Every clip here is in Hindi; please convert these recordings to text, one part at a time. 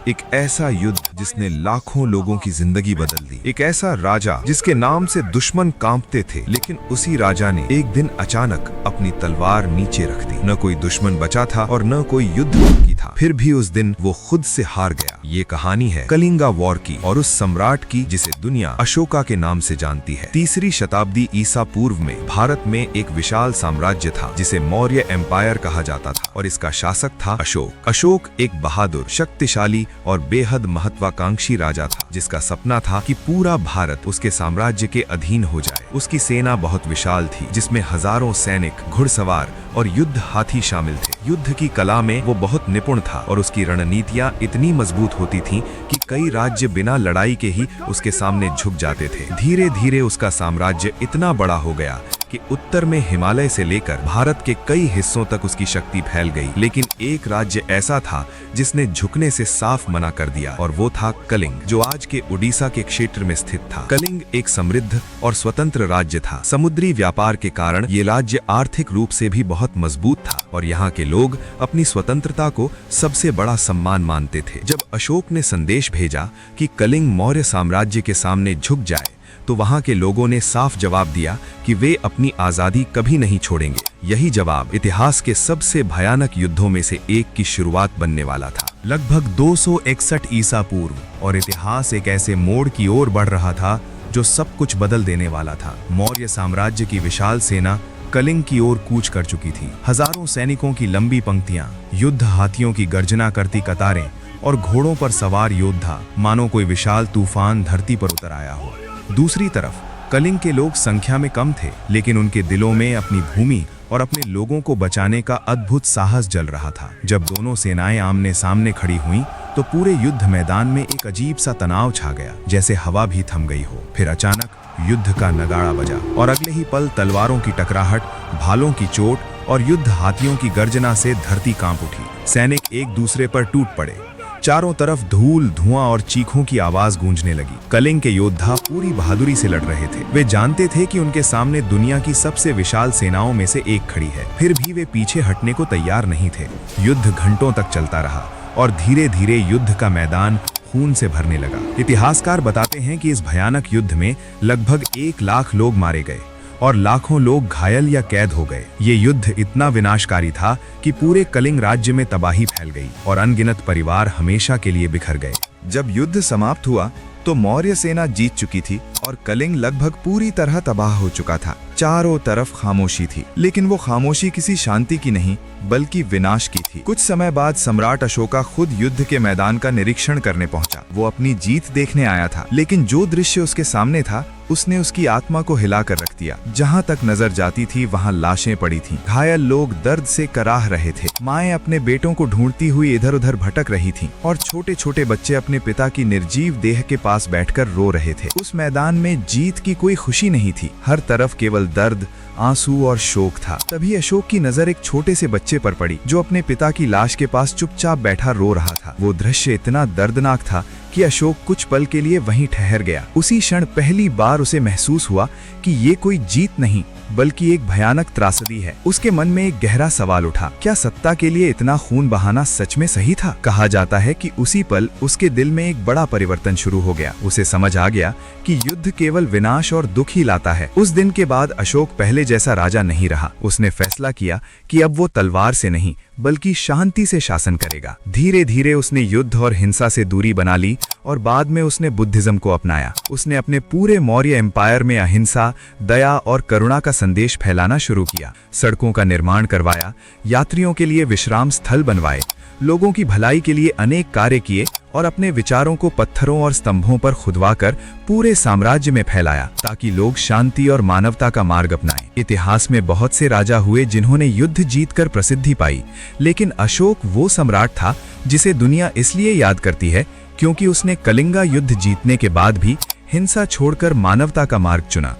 एक ऐसा युद्ध जिसने लाखों लोगों की जिंदगी बदल दी। एक ऐसा राजा जिसके नाम से दुश्मन कांपते थे, लेकिन उसी राजा ने एक दिन अचानक अपनी तलवार नीचे रख दी। न कोई दुश्मन बचा था और न कोई युद्ध बाकी था। फिर भी उस दिन वो खुद से हार गया। ये कहानी है कलिंगा वॉर की और उस सम्राट की जिसे दुनिया अशोका के नाम से जानती है। 3री शताब्दी ईसा पूर्व में भारत में एक विशाल साम्राज्य था जिसे मौर्य एम्पायर कहा जाता था और इसका शासक था अशोक। अशोक एक बहादुर, शक्तिशाली और बेहद महत्वाकांक्षी राजा था जिसका सपना था कि पूरा भारत उसके साम्राज्य के अधीन हो जाए। उसकी सेना बहुत विशाल थी जिसमें हजारों सैनिक, घुड़सवार और युद्ध हाथी शामिल थे। युद्ध की कला में वो बहुत निपुण था और उसकी रणनीतियां इतनी मजबूत होती थीं कि कई राज्य बिना लड़ाई के ही उसके सामने झुक जाते थे। धीरे धीरे उसका साम्राज्य इतना बड़ा हो गया कि उत्तर में हिमालय से लेकर भारत के कई हिस्सों तक उसकी शक्ति फैल गई। लेकिन एक राज्य ऐसा था जिसने झुकने से साफ मना कर दिया और वो था कलिंग, जो आज के उड़ीसा के क्षेत्र में स्थित था। कलिंग एक समृद्ध और स्वतंत्र राज्य था। समुद्री व्यापार के कारण ये राज्य आर्थिक रूप से भी बहुत मजबूत था और यहाँ के लोग अपनी स्वतंत्रता को सबसे बड़ा सम्मान मानते थे। जब अशोक ने संदेश भेजा कि कलिंग मौर्य साम्राज्य के सामने झुक जाए, तो वहां के लोगों ने साफ जवाब दिया कि वे अपनी आजादी कभी नहीं छोड़ेंगे। यही जवाब इतिहास के सबसे भयानक युद्धों में से एक की शुरुआत बनने वाला था। लगभग 261 ईसा पूर्व और इतिहास एक ऐसे मोड़ की ओर बढ़ रहा था जो सब कुछ बदल देने वाला था। मौर्य साम्राज्य की विशाल सेना कलिंग की ओर कूच कर चुकी थी। हजारों सैनिकों की लंबी पंक्तियां, युद्ध हाथियों की गर्जना करती कतारें और घोड़ों पर सवार योद्धा, मानो कोई विशाल तूफान धरती पर उतर आया हो। दूसरी तरफ कलिंग के लोग संख्या में कम थे, लेकिन उनके दिलों में अपनी भूमि और अपने लोगों को बचाने का अद्भुत साहस जल रहा था। जब दोनों सेनाएं आमने सामने खड़ी हुईं, तो पूरे युद्ध मैदान में एक अजीब सा तनाव छा गया, जैसे हवा भी थम गई हो। फिर अचानक युद्ध का नगाड़ा बजा और अगले ही पल तलवारों की टकराहट, भालों की चोट और युद्ध हाथियों की गर्जना से धरती कांप उठी। सैनिक एक दूसरे पर टूट पड़े। चारों तरफ धूल, धुआं और चीखों की आवाज गूंजने लगी। कलिंग के योद्धा पूरी बहादुरी से लड़ रहे थे। वे जानते थे कि उनके सामने दुनिया की सबसे विशाल सेनाओं में से एक खड़ी है। फिर भी वे पीछे हटने को तैयार नहीं थे। युद्ध घंटों तक चलता रहा और धीरे धीरे युद्ध का मैदान खून से भरने लगा। इतिहासकार बताते हैं कि इस भयानक युद्ध में लगभग 1 लाख लोग मारे गए और लाखों लोग घायल या कैद हो गए। ये युद्ध इतना विनाशकारी था कि पूरे कलिंग राज्य में तबाही फैल गई और अनगिनत परिवार हमेशा के लिए बिखर गए। जब युद्ध समाप्त हुआ तो मौर्य सेना जीत चुकी थी और कलिंग लगभग पूरी तरह तबाह हो चुका था। चारों तरफ खामोशी थी, लेकिन वो खामोशी किसी शांति की नहीं बल्कि विनाश की थी। कुछ समय बाद सम्राट अशोका खुद युद्ध के मैदान का निरीक्षण करने पहुंचा। वो अपनी जीत देखने आया था, लेकिन जो दृश्य उसके सामने था उसने उसकी आत्मा को हिला कर रख दिया। जहां तक नजर जाती थी वहां लाशें पड़ी थीं। घायल लोग दर्द से कराह रहे थे। माएं अपने बेटों को ढूंढती हुई इधर उधर भटक रही थीं और छोटे छोटे बच्चे अपने पिता की निर्जीव देह के पास बैठकर रो रहे थे। उस मैदान में जीत की कोई खुशी नहीं थी। हर तरफ केवल दर्द, आंसू और शोक था। तभी अशोक की नजर एक छोटे से बच्चे पर पड़ी जो अपने पिता की लाश के पास चुपचाप बैठा रो रहा था। वो दृश्य इतना दर्दनाक था कि अशोक कुछ पल के लिए वहीं ठहर गया। उसी क्षण पहली बार उसे महसूस हुआ कि ये कोई जीत नहीं बल्कि एक भयानक त्रासदी है। उसके मन में एक गहरा सवाल उठा, क्या सत्ता के लिए इतना खून बहाना सच में सही था? कहा जाता है कि उसी पल उसके दिल में एक बड़ा परिवर्तन शुरू हो गया। उसे समझ आ गया कि युद्ध केवल विनाश और दुख ही लाता है। उस दिन के बाद अशोक पहले जैसा राजा नहीं रहा। उसने फैसला किया कि अब वो तलवार से नहीं बल्कि शांति से शासन करेगा। धीरे धीरे उसने युद्ध और हिंसा से दूरी बना ली और बाद में उसने बुद्धिज्म को अपनाया। उसने अपने पूरे मौर्य एम्पायर में अहिंसा, दया और करुणा का संदेश फैलाना शुरू किया। सड़कों का निर्माण करवाया, यात्रियों के लिए विश्राम स्थल बनवाए, लोगों की भलाई के लिए अनेक कार्य किए और अपने विचारों को पत्थरों और स्तंभों पर खुदवाकर पूरे साम्राज्य में फैलाया ताकि लोग शांति और मानवता का मार्ग अपनाएं। इतिहास में बहुत से राजा हुए जिन्होंने युद्ध जीतकर प्रसिद्धि पाई, लेकिन अशोक वो सम्राट था जिसे दुनिया इसलिए याद करती है क्योंकि उसने कलिंगा युद्ध जीतने के बाद भी हिंसा छोड़कर मानवता का मार्ग चुना।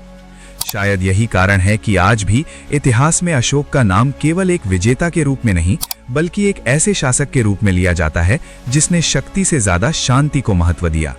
शायद यही कारण है कि आज भी इतिहास में अशोक का नाम केवल एक विजेता के रूप में नहीं बल्कि एक ऐसे शासक के रूप में लिया जाता है जिसने शक्ति से ज्यादा शांति को महत्व दिया।